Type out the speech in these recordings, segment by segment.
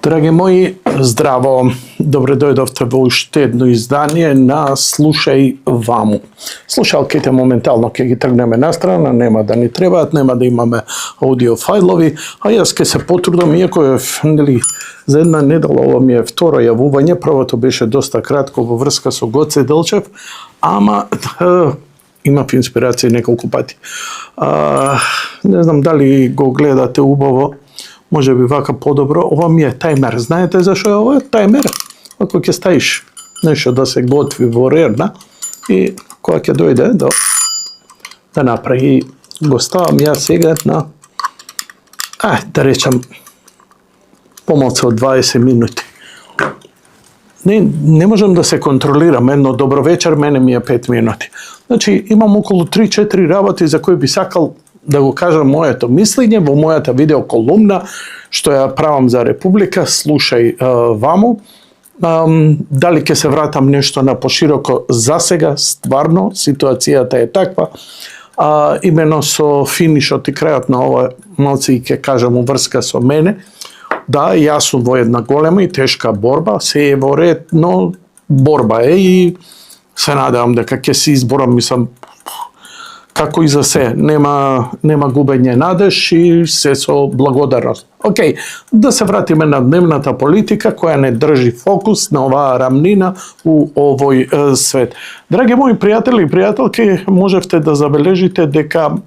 Драги мои, здраво! Добре дојдовте во уште едно издание на Слушај ваму. Слушалките моментално ќе ги тргнеме настрана, нема да ни требаат, нема да имаме аудио фајлови, а јас ќе се потрудам, иако е за една недела ова ми е второ јавување, првото беше доста кратко во врска со Гоце Делчев, ама имав инспирација неколку пати. Не знам дали го гледате убаво, може би вака подобро. Ова ми е тајмер. Знаете зашо е ова тајмер? Ако ќе ставиш нешто да се готви во рерна и кога ќе дојде да направи, го ставам ја сега на да речам помалку од 20 минути. Не можам да се контролирам. Едно добро вечер, мене ми е 5 минути. Значи, имам околу 3-4 работи за кои би сакал да го кажам моето мислење во мојата видеоколумна, што ја правам за Република, Слушај ваму. Дали ќе се вратам нешто на пошироко за сега, стварно, ситуацијата е таква. Имено со финишот и крајот на ова, малци ќе кажам уврска со мене. Да, јас сум во една голема и тешка борба, се е во ред, но борба е и се надевам дека ќе се изборам, мислам, како и за се, нема губење надеж и се со благодарност. Океј, да се вратиме на дневната политика која не држи фокус на оваа рамнина у овој свет. Драги мои пријатели и пријателки, можевте да забележите дека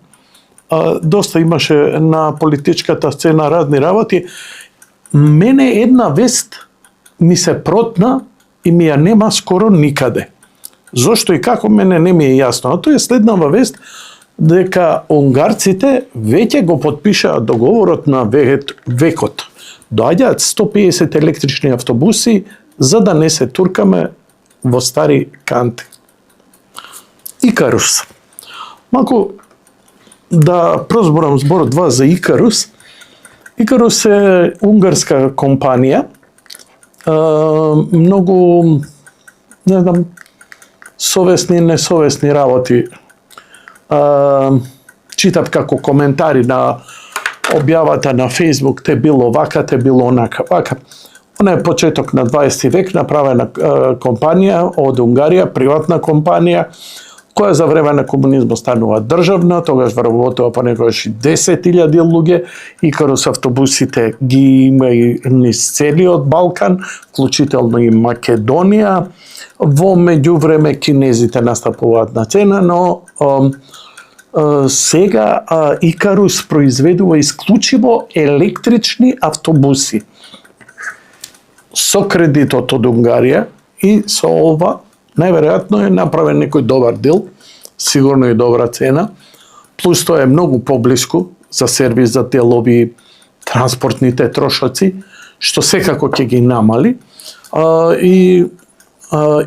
доста имаше на политичката сцена разни работи. Мене една вест ми се протна и ми ја нема скоро никаде. Зошто и како мене не ми е јасно. А тоа е следнава вест дека унгарците веќе го потпишаа договорот на векот. Доаѓаат 150 електрични автобуси за да не се туркаме во стари канти. Икарус. Малку да прозборам зборот два за Икарус. Икарус е унгарска компанија. Многу, не знам, совесни и несовесни работи. Читав како коментари на објавата на Facebook, те било вака, те било онака. Вака. Она е почеток на 20 век, направена компанија од Унгарија, приватна компанија, која за време на комунизмот станува државна, тогаш вработува понекогаш и 10.000 луѓе. Икарус автобусите ги има и низ целиот Балкан, вклучително и Македонија. Во меѓувреме кинезите настапуваат на цена, но сега Икарус произведува исклучиво електрични автобуси со кредитот од Унгарија и со ова најверојатно е направен некој добар дел, сигурно и добра цена, плюс тоа е многу поблиску за сервис, за делови, транспортните трошоци, што секако ќе ги намали. И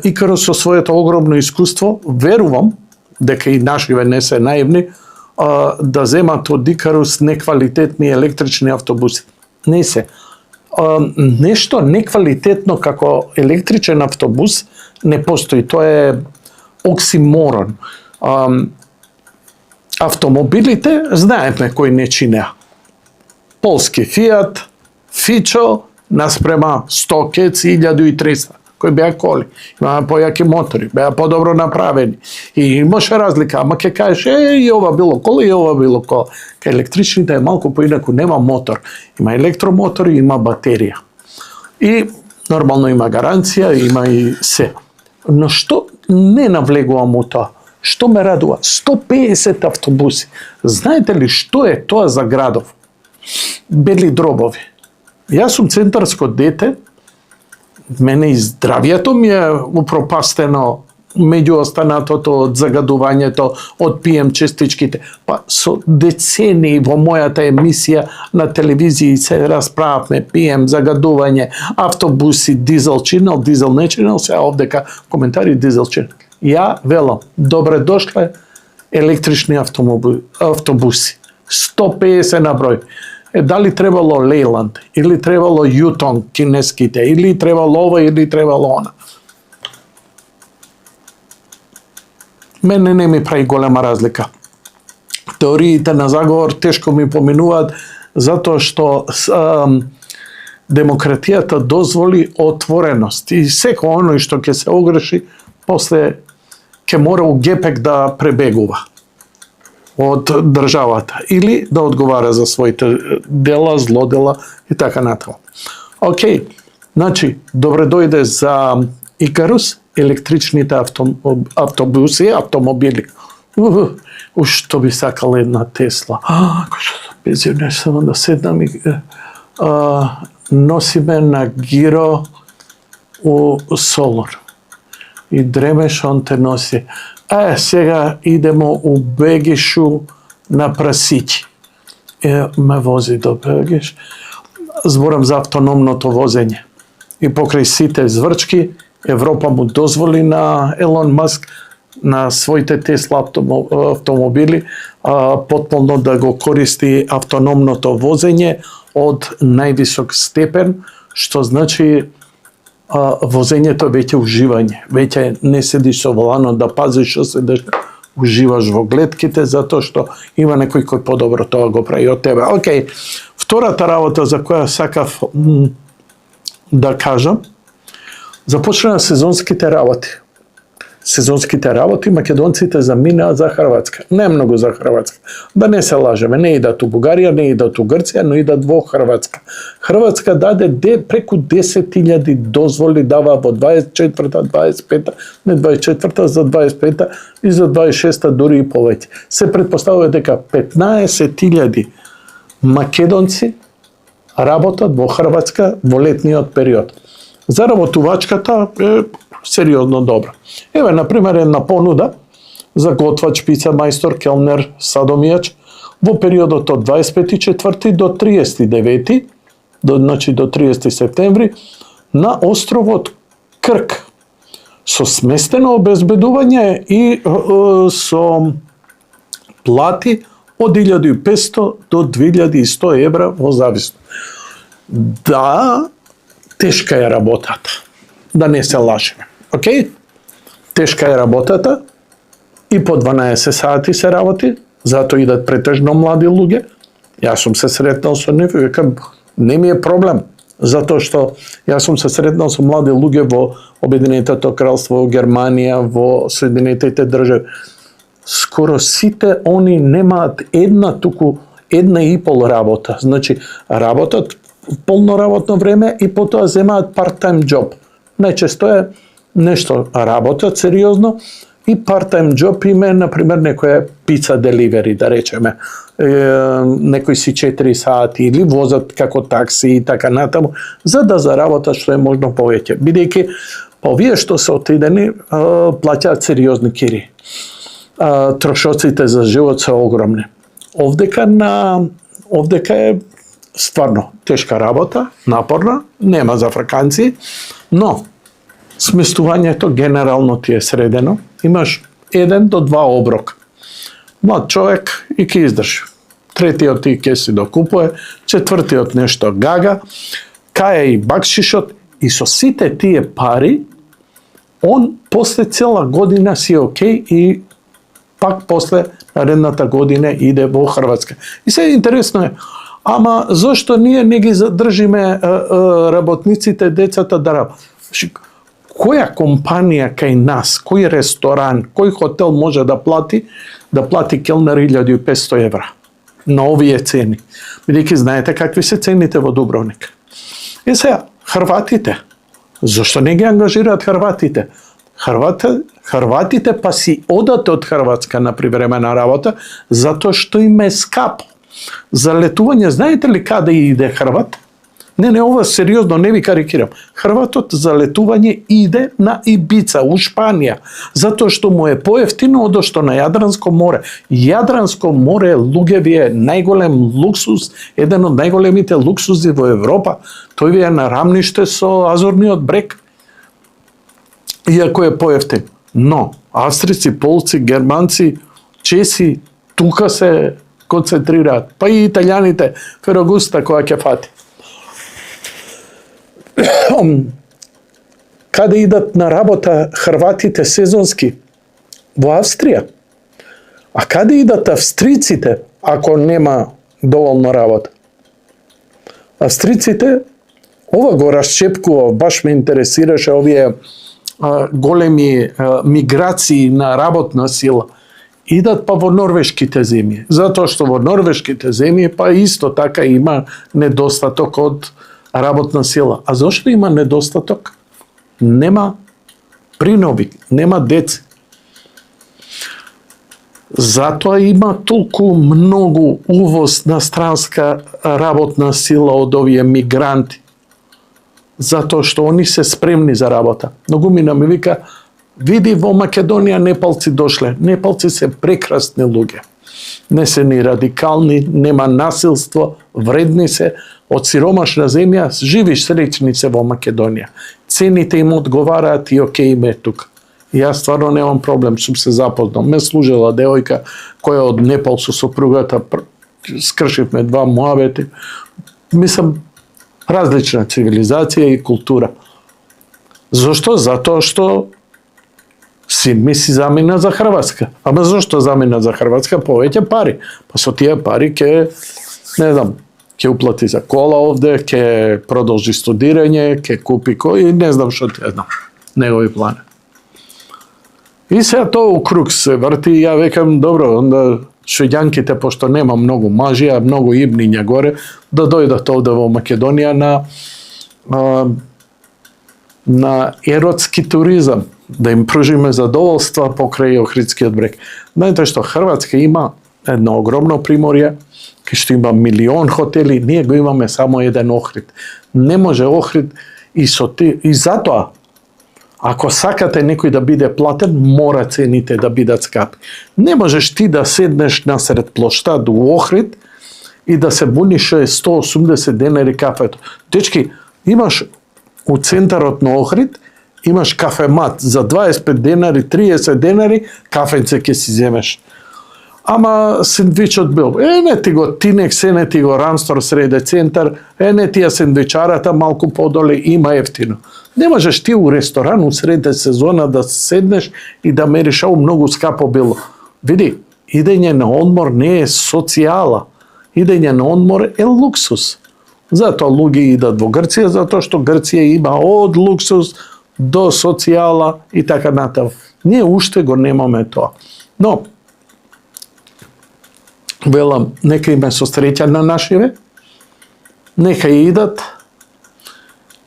Икарус со своето огромно искуство, верувам дека и нашиве не се наивни, да земат од Икарус неквалитетни електрични автобуси. Не се. Нешто неквалитетно како електричен автобус не постои. Тоа е оксиморон. Автомобилите, знаеме кои не чинеа. Полски Фиат, Фичо, наспрема Стокец и 1300. Кои беа коли, имаа појаки мотори, беа подобро направени. И имаше разлика, ама ќе кажеш, и ова било кола, и ова било кола. Кај електричните е малку поинаку, нема мотор. Има електромотори, има батерија. И нормално има гаранција, има и се. Но што не навлегувам у тоа? Што ме радува? 150 автобуси. Знаете ли што е тоа за градов? Бели дробови. Јас сум центарско дете, мене и здравието ми е упропастено меѓу останатото од загадувањето, од PM честичките. Па со децении во мојата емисија на телевизија се расправавме PM, загадување, автобуси, дизел чинел, дизел не чинел, сега овдека коментари дизел чинел. Ја велам, добре дошле електрични автобуси. 150 на број. Дали требало Лейланд, или требало Ютонг кинеските, или требало ова, или требало она. Мене не ми прави голема разлика. Теориите на заговор тешко ми поминуваат, затоа што демократијата дозволи отвореност и секој оној што ќе се огреши, после ќе мора у гепек да пребегува од државата или да одговара за своите дела, злодела и така натаму. Океј, значи, добре дојде за Икарус, електричните автобуси, автомобили. Што би сакала една Тесла. Пензионер само да седнам и носиме на гиро у Солор. И дремеш, он те носи. Сега идемо у Бегишу на Прасиќи. Ме вози до Бегиш. Зборам за автономното возење. И покрај сите зврчки, Европа му дозволи на Елон Маск на своите Тесла автомобили потполно да го користи автономното возење од највисок степен, што значи возењето веќе уживање. Веќе не седиш со воланот да пазиш што седиш, уживаш во глетките, затоа што има некој кој подобро тоа го прави од тебе. Океј, втората работа за која сакав да кажам, започнаа сезонските работи. Сезонските работи македонците заминаа за Хрватска. Не многу за Хрватска. Да не се лажеме, не идат у Бугарија, не идат у Грција, но идат во Хрватска. Хрватска даде преку 10.000 дозволи, дава во 24-та, 25-та, не 24-та, за 25-та и за 26-та дури и повеќе. Се претпоставува дека 15.000 македонци работат во Хрватска во летниот период. Заработувачката е сериозно добра. Еве, например, една понуда за готвач, пица мајстор, келнер, садомијач во периодот од 25.4. до 39. Значи до 30. септември на островот Крк со сместено обезбедување и со плати од 1500 до 2100 евра во зависно. Да, тешка е работата. Да не се лажеме. Океј? Тешка е работата и по 12 сати се работи, затоа идат претежно млади луѓе. Јас сум се сретнал со нив и викам, не ми е проблем, затоа што јас сум се сретнал со млади луѓе во Обединетото кралство, во Германија, во Соединетите држави. Скоро сите они немаат една, туку една и пол работа. Значи, работат полно работно време и потоа земаат part-time job. Најчесто е нешто работат сериозно и part-time job им е, например, некоја пица деливери, да речеме. Некои си 4 сати или возат како такси и така натаму, за да заработат што е можно повеќе. Бидејќи овие што се отидени плаќаат сериозни кири. Трошоците за живот се огромни. Овдека е стварно тешка работа, напорна, нема за фраканци, но сместувањето генерално ти е средено. Имаш 1 до 2 оброк. Млад човек и ќе издржи. Третиот ти ќе си докупува, четвртиот нешто гага, кај е и бакшишот и со сите тие пари он после цела година си окей и пак после наредната година иде во Хрватска. И се интересно е, ама зошто ние не ги задржиме работниците, децата да работат? Која компанија кај нас, кој ресторан, кој хотел може да плати келнер 1500 евра на овие цени? Бидејќи знаете какви се цените во Дубровник. И сега, хрватите, зашто не ги ангажираат хрватите? Хрватите па си одат од Хрватска на привремена работа, затоа што им е скапо. За летување, знаете ли каде иде Хрват? Не, ова сериозно, не ви карикирам. Хрватот за летување иде на Ибица, у Шпанија, затоа што му е поевтино од што на Јадранско море. Јадранско море, луѓе, е најголем луксус, еден од најголемите луксузи во Европа. Тој ви е на рамниште со Азорниот брег. Иако е поевтин. Но, австрици, полци, германци, чеси, тука се концентрираат. Па и италијаните, Ферогуста која ќе фати. Каде идат на работа хрватите сезонски? Во Австрија. А каде идат австриците ако нема доволно работа? Австриците ова го расчепкував, баш ме интересираше овие големи миграции на работна сила. Идат па во норвешките земји, затоа што во норвешките земји па исто така има недостаток од работна сила. А зошто има недостаток? Нема принови, нема деца. Затоа има толку многу увоз на странска работна сила од овие мигранти. Затоа што они се спремни за работа. Многу ми вика, види во Македонија непалци дошле. Непалци се прекрасни луѓе. Не се ни радикални, нема насилство, вредни се, од сиромашна земја, живи среќни се во Македонија. Цените им одговараат и окей им е тука. Јас стварно немам проблем, сум се запознал. Ме служела девојка која од Непал со сопругата скршивме 2 муабети. Мислам, различна цивилизација и култура. Зошто? Затоа што син ми си замина за Хрватска. Ама зошто замина за Хрватска? Повеќе пари. Па со тие пари ќе, не знам, ќе уплати за кола овде, ќе продолжи студирање, ќе купи кој, не знам што ќе знам. Негови плани. И сега тоа у круг се врти, ја векам, добро, онда швеѓанките, пошто нема многу мажи, а многу ибниња горе, да дојдат овде во Македонија на еротски туризам, да им пружиме задоволства покрај Охридскиот брег. Знаете што, Хрватска има едно огромно приморје, кај што има 1.000.000 хотели, ние го имаме само еден Охрид. Не може Охрид и затоа, ако сакате некој да биде платен, мора цените да бидат скапи. Не можеш ти да седнеш насред плоштад у Охрид и да се буниш 180 денари кафето. Дечки, имаш у центарот на Охрид, имаш кафемат за 25 денари, 30 денари, кафенце ќе си земеш. Ама сендвичот бил, не ти го Тинек, не ти го Рамстор среде центар, не тие сендвичарата малку подоле, има ефтино. Не можеш ти у ресторан у среде сезона да седнеш и да мериш, многу скапо било. Види, идење на одмор не е социјала. Идење на одмор е луксус. Затоа луѓе идат во Грција, затоа што Грција има од луксус до социјала и така натаму. Ние уште го немаме тоа. Но, велам, нека име со среќа на нашиве, нека идат,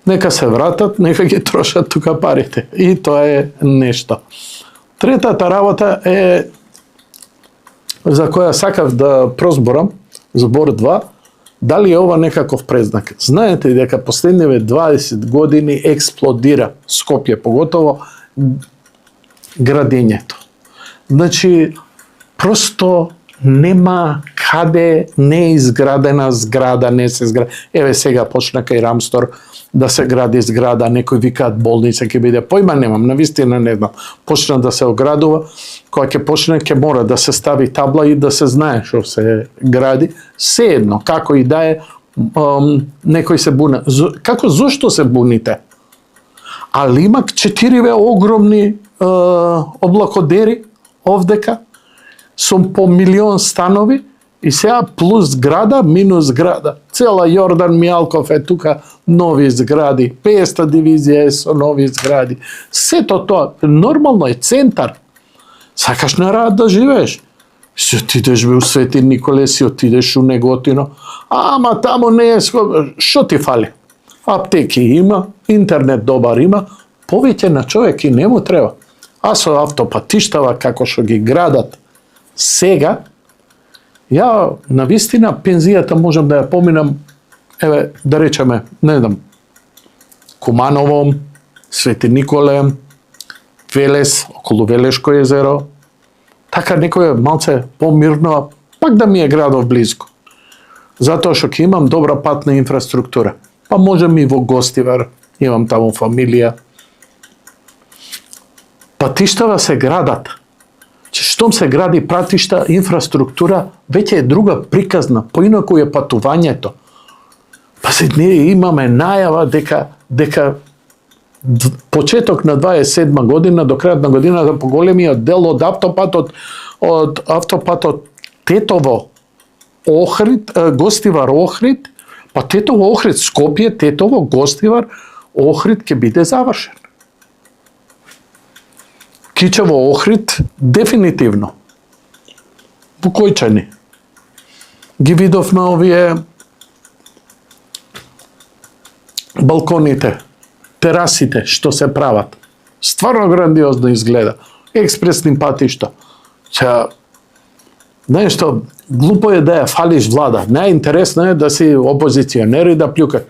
нека се вратат, нека ги трошат тука парите. И тоа е нешто. Третата работа е, за која сакав да прозборам, збор 2, дали е ова некаков презнак. Знаете дека последниве 20 години експлодира Скопје, поготово градењето. Значи, просто нема каде не е изградена зграда, не се зграда. Еве сега почна кај Рамстор да се гради зграда, некои викаат болница ќе биде, појма немам, навистина не знам. Почна да се оградува, кога ќе почне ќе мора да се стави табла и да се знае што се гради. Седно, како и да е, некој се буне. Како, зошто се буните? Али има 4 огромни облакодери овдека, со по 1.000.000 станови, и сега плюс зграда, минус зграда. Цела Јордан Мијалков е тука, нови згради, 500 дивизија е со нови згради. Сето тоа, нормално е центар. Сакаш на рад да живееш. Си отидеш у Свети Николе, си отидеш у Неготино, ама таму не е, шо ти фали? Аптеки има, интернет добар има, повеќе на човек и не му треба. А со автопатиштава, како што ги градат сега, ја навистина пензијата можам да ја поминам, еве, да речеме, не знам, Куманово, Свети Николе, Велес, околу Велешко езеро, така некој малце помирно, пак да ми е градов близко. Затоа што ќе имам добра патна инфраструктура. Па можем и во Гостивар, имам таму фамилија. Патиштава се градат. Штом се гради пратишта, инфраструктура, веќе е друга приказна, поинаку е патувањето. Па се ние имаме најава дека почеток на 27 година до крајот на годината поголемиот дел од автопатот Тетово Охрид, Гостивар Охрид, Па Тетово Охрид, Скопје, Тетово, Гостивар, Охрид ќе биде завршен. Кичево Охрид, дефинитивно. Букојчани. Ги видовме овие балконите, терасите што се прават. Стварно грандиозно изгледа. Експресни патишта. Знаеш што, глупо е да ја фалиш влада. Најинтересно е да си опозиционер и да плюкаш.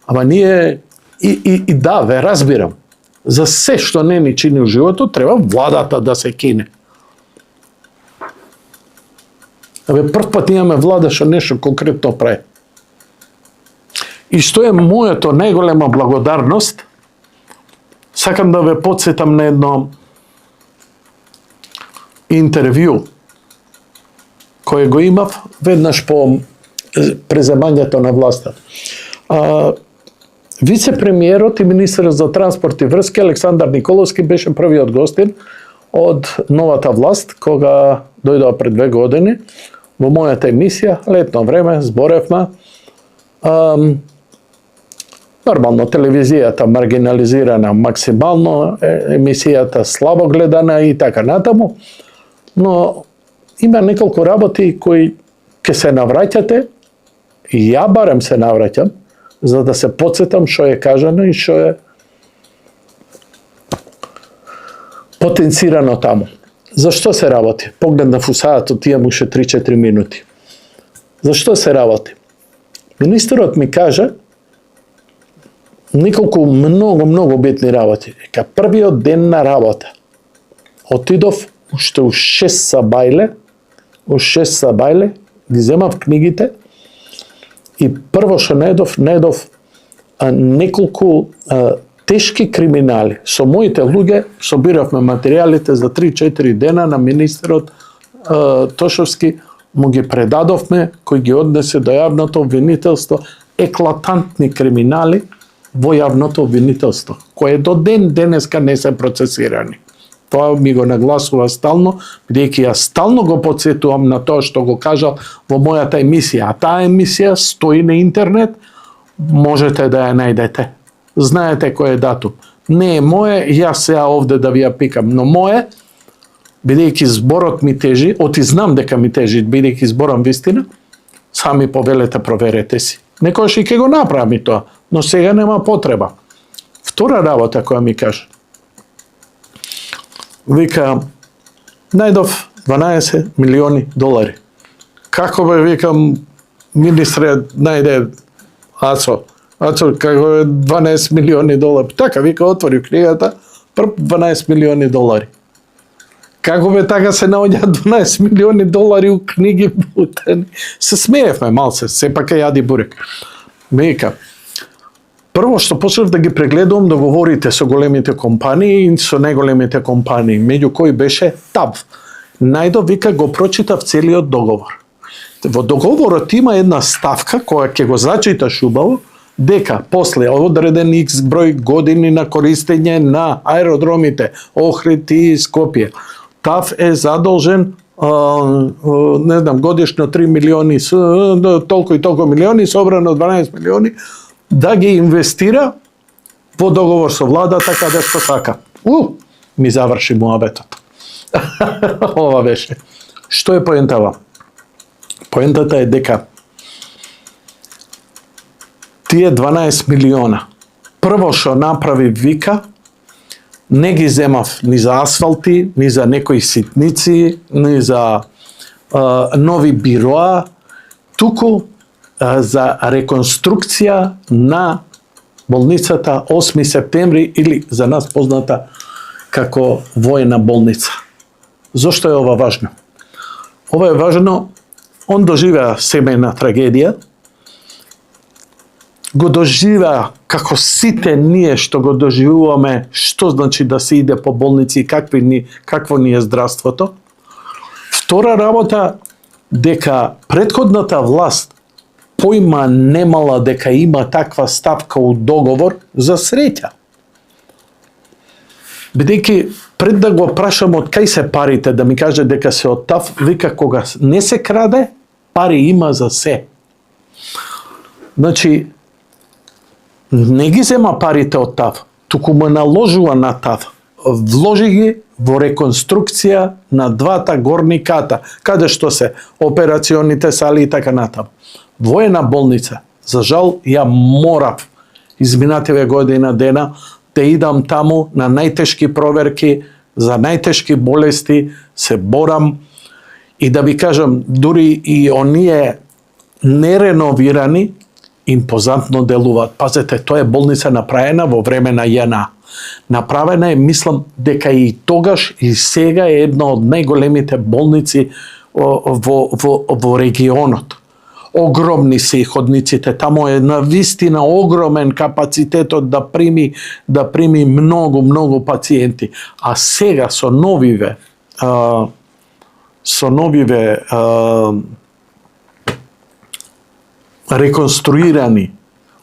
Ама ние, и да, ве разбирам. За се што не ни чини у животот, треба владата да се кине. Прв пат имаме влада што нешто конкретно прави. И што е мојата најголема благодарност, сакам да ве подсетам на едно интервју кој го имав веднаш по преземањето на власта. Вице-премиерот и министерот за транспорт и врски Александар Николовски беше првиот гостин од новата власт, кога дојдоа пред 2 години во мојата емисија, летно време, зборевме. Нормално, телевизијата маргинализирана максимално, емисијата слабо гледана и така натаму, но има неколку работи кои ќе се навраќате, и ја барем се навраќам, за да се подсетам што е кажано и што е потенцирано таму. Зашто се работи? Погледнав у саатот, имам уште 3-4 минути. Зашто се работи? Министерот ми кажа неколку многу битни работи. Ека првиот ден на работа отидов уште у 6 сабајле, ги земав книгите и прво што најдов неколку тешки криминали. Со моите луѓе собиравме материјалите за 3-4 дена на министерот Тошовски, му ги предадовме, кој ги однесе до јавното обвинителство, еклатантни криминали во јавното обвинителство, кои до денеска не се процесирани. Тоа ми го нагласува стално, бидејќи ја стално го подсетувам на тоа што го кажал во мојата емисија. А таа емисија стои на интернет, можете да ја најдете. Знаете кој е датум. Не е моје, јас сега овде да ви ја пикам, но моје, бидејќи зборот ми тежи, оти знам дека ми тежи, бидејќи зборам вистина, сами повелете, проверете си. Некојаш и ќе го направам и тоа, но сега нема потреба. Втора работа која ми кажа. Вика, најдов 12 милиони долари. Како бе, викам, министре, најде Ацо, како е 12 милиони долари. Така, вика, отвори книгата, прв 12 милиони долари. Како бе, така се наоѓа 12 милиони долари у книги бутени. Се смеевме малце, сепак е јади бурек. Вика, прво што почнав да ги прегледувам договорите со големите компании и со најголемите компании, меѓу кои беше ТАВ. Најдов, вика, го прочитав целиот договор. Во договорот има една ставка која ќе го зачиташ убаво, дека после одреден X број години на користење на аеродромите Охрид и Скопје, ТАВ е задолжен не знам, годишно 3 милиони, толку и толку милиони, собрано 12 милиони, да ги инвестира во договор со владата каде што сака. Ми заврши муабетот. Ова беше. Што е поентава? Поентата е дека тие 12 милиона, прво што направи, вика, не ги земав ни за асфалти, ни за некои ситници, ни за нови бироа, туку за реконструкција на болницата 8 септември или за нас позната како воена болница. Зошто е ова важно? Ова е важно, он доживеа семејна трагедија, го доживеа како сите ние што го доживуваме, што значи да се иде по болници и какво ни е здравството. Втора работа, дека предходната власт појма немала дека има таква ставка у договор за среќа. Бидејќи пред да го прашам од кај се парите, да ми каже дека се од ТАВ, вика, кога не се краде, пари има за се. Значи, не ги зема парите од ТАВ, туку му наложува на ТАВ. Вложи ги во реконструкција на двата горни ката, каде што се операционите сали и така натаму. Во една болница, за жал, ја морав изминативе година дена да идам таму на најтешки проверки, за најтешки болести, се борам и да ви кажам, дури и оние нереновирани, импозантно делуваат. Пазете, тоа е болница направена во време на ЈНА. Направена е, мислам, дека и тогаш и сега е една од најголемите болници во регионот. Огромни се и ходниците, тамо е на вистина огромен капацитетот да прими многу пациенти. А сега со новиве реконструирани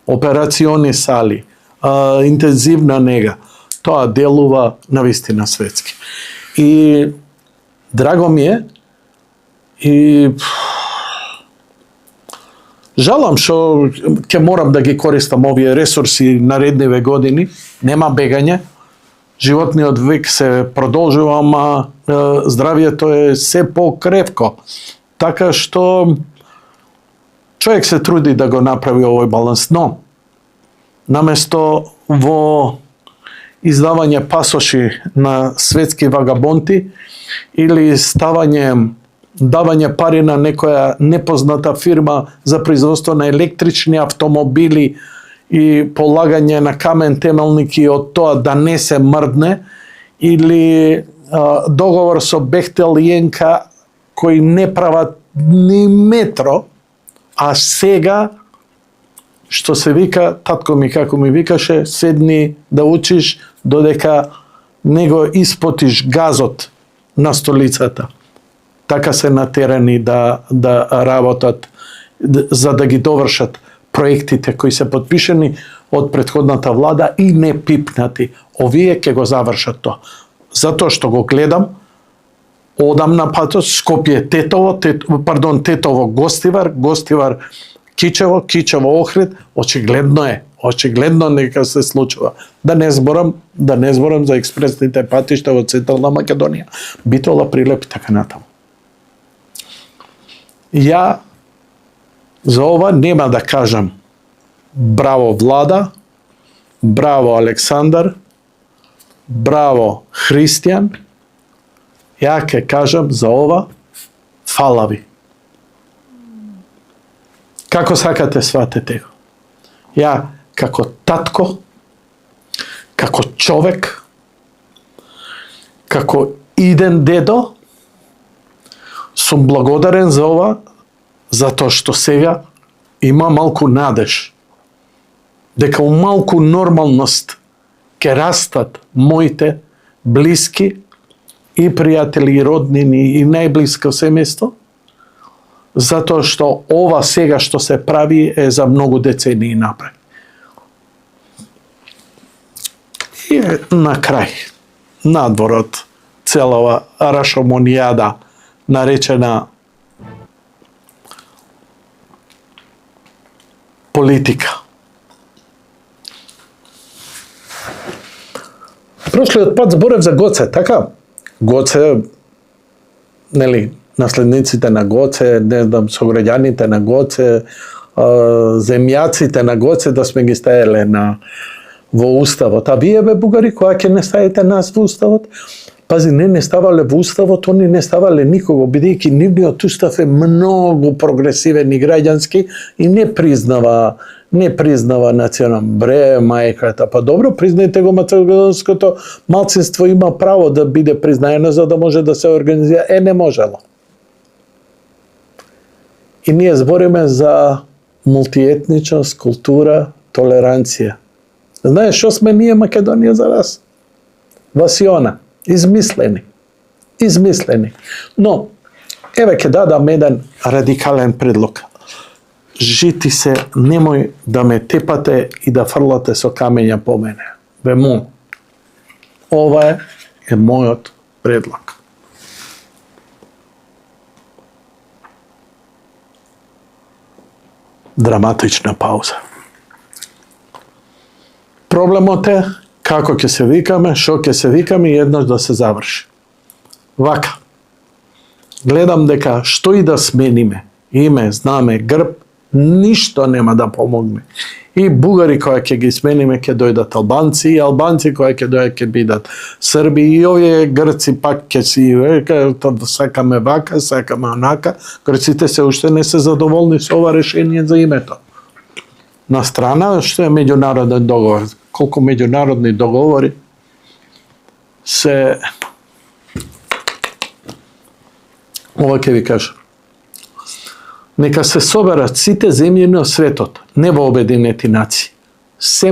операциони сали, интензивна нега, тоа делува навистина светски. И драго ми е и жалам што ќе морам да ги користам овие ресурси наредниве години, нема бегање, животниот век се продолжува, ама здравието е се покрепко. Така што човек се труди да го направи овој баланс, но наместо во издавање пасоши на светски вагабонти или давање пари на некоја непозната фирма за производство на електрични автомобили и полагање на камен темелники од тоа да не се мрдне, или договор со Бехтел и ЕНКА кои не прават ни метро, а сега, што се вика, татко ми како ми викаше, седни да учиш додека не го испотиш газот на столицата. Така се натерани да работат, за да ги довршат проектите кои се подпишени од претходната влада и не пипнати. Овие ќе го завршат тоа. Затоа што го гледам, одам на патот, Скопје Тетово Гостивар, Гостивар Кичево, Кичево Охрид, очигледно нека се случува. Да не зборам за експресните патишта во Централна Македонија, Битола, Прилеп и така натаму. Ја за ова нема да кажам браво влада, браво Александар, браво Христијан, ја ќе кажам за ова фала ви. Како сакате сватете го. Ја како татко, како човек, како иден дедо, сум благодарен за ова, затоа што сега има малку надеж дека у малку нормалност ќе растат моите блиски и пријатели, и роднини, и најблиско семејство, затоа што ова сега што се прави е за многу децении напред. И на крај, надвор од целава рашомонијада, наречена политика. Прошлиот пат зборев за Гоце, така? Гоце, нели, наследниците на Гоце, не знам, сограѓаните на Гоце, земјаците на Гоце, да сме ги стаеле во уставот. А вие, бе, бугари, која ќе не ставите нас во уставот? Пази, не ставале во уставот, они не ставале никого, бидејќи нивниот устав е многу прогресивен и граѓански и не признава национален. Бре, мајката, па добро, признајте го, македонското малцинство има право да биде признаено за да може да се организира. Не можело. И ние збориме за мултиетничност, култура, толеранција. Знаеш што сме ние Македонија за вас? Васиона. Измислени. Но, еве ќе дадам еден радикален предлог. Жити се, немој да ме тепате и да фрлате со камења по мене. Ве молам. Ова е мојот предлог. Драматична пауза. Проблемот е како ќе се викаме, што ќе се викаме и еднаш да се заврши. Вака. Гледам дека што и да смениме, име, знаме, грб, ништо нема да помогне. И бугари кои ќе ги смениме ќе дојдат албанци, и албанци кои ќе дојдат ќе бидат срби, и овие грци пак ќе си сакаме вака, сакаме онака. Грците се уште не се задоволни со ова решение за името. На страна што е меѓународен договор. Колку меѓународни договори се... Ова ќе ви кажам. Нека се соберат сите земји на светот, не во Обединети нации. Се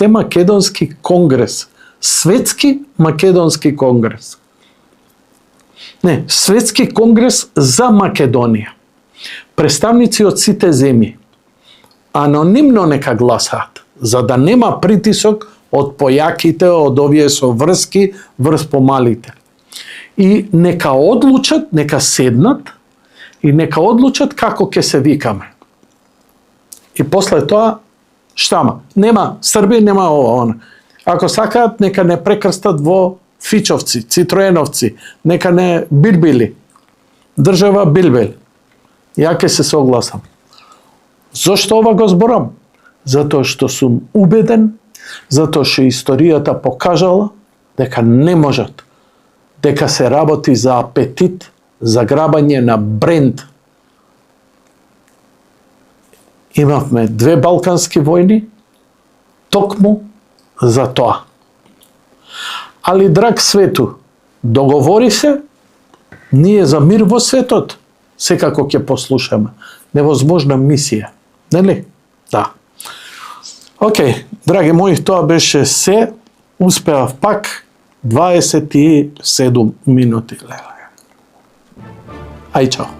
македонски конгрес, светски македонски конгрес. Не, светски конгрес за Македонија. Представници од сите земји анонимно нека гласаат, за да нема притисок од појаките, од овие со врски, врз помалите. И нека одлучат, нека седнат и нека одлучат како ќе се викаме. И после тоа, штама? Нема Срби, нема ова, она. Ако сакаат, нека не прекрстат во Фичовци, Цитроеновци, нека не Билбили. Држава Билбил. Ја ќе се согласам. Зошто ова го зборам? Затоа што сум убеден, затоа што историјата покажала дека не можат, дека се работи за апетит, за грабање на бренд. Имавме 2 балкански војни, токму за тоа. Али, драг свету, договори се, ние за мир во светот, секако ќе послушаме. Невозможна мисија, нели? Да. Океј, драги мои, тоа беше се. Успеав пак 27 минути. Ај, чао.